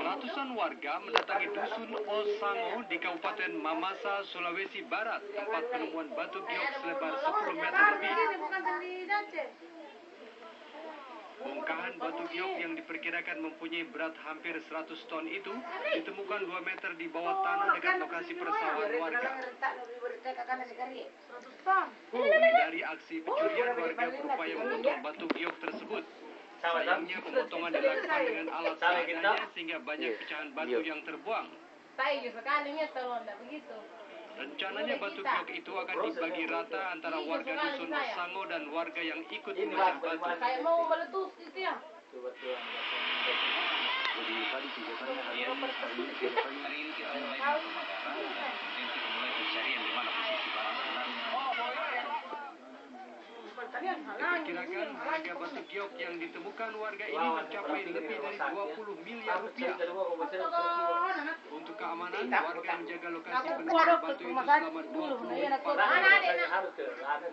Ratusan warga mendatangi dusun Osango di Kabupaten Mamasa, Sulawesi Barat, tempat penemuan batu giok selebar 10 meter lebih. Bongkahan batu giok yang diperkirakan mempunyai berat hampir 100 ton itu ditemukan 2 meter di bawah tanah dekat lokasi persawahan warga. Menghindari aksi pencurian, warga berupaya memotong batu giok tersebut. Sayangnya pemotongan dilakukan dengan alat seadanya sehingga banyak pecahan batu yang terbuang. Rencananya batu giok itu akan dibagi rata antara warga dusun Osango dan warga yang ikut memecah batu. Kayak mau meletus gitu ya. Diperkirakan harga batu giok yang ditemukan warga ini mencapai lebih dari 20 miliar rupiah. Untuk keamanan, warga menjaga lokasi penemuan batu itu selama 24 jam.